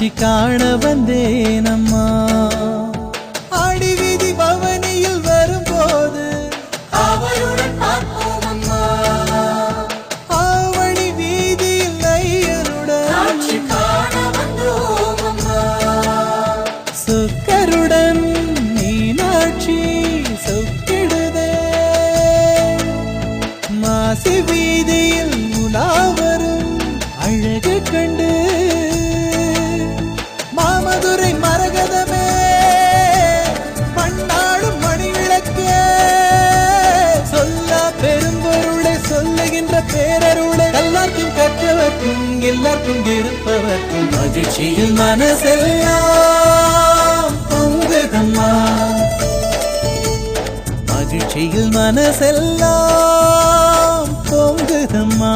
காட்சி காண வந்தேனம்மா. ஆடி வீதி பவனியில் வரும்போது அவருடன் பார்ப்போம் அம்மா. ஆவணி வீதியில் ஐயருடன் காட்சி காண வந்தோம் அம்மா. சுக்கருடன் மீனாட்சி சொக்கிடுதே. மாசி வீதியில் உலாவரும் அழகு கண்டு மாமதுரை மரகதமே மண்ணாடும் மணிவிளக்கே. சொல்ல பெரும்பொருளை சொல்லுகின்ற பேரருளை எல்லாருக்கும் கற்றவர்க்கும் எல்லாருக்கும் இருப்பவர்க்கும் மகிழ்ச்சியில் மனசெல்லாம் பொங்குதம்மா. மகிழ்ச்சியில் மனசெல்லாம் பொங்குதம்மா.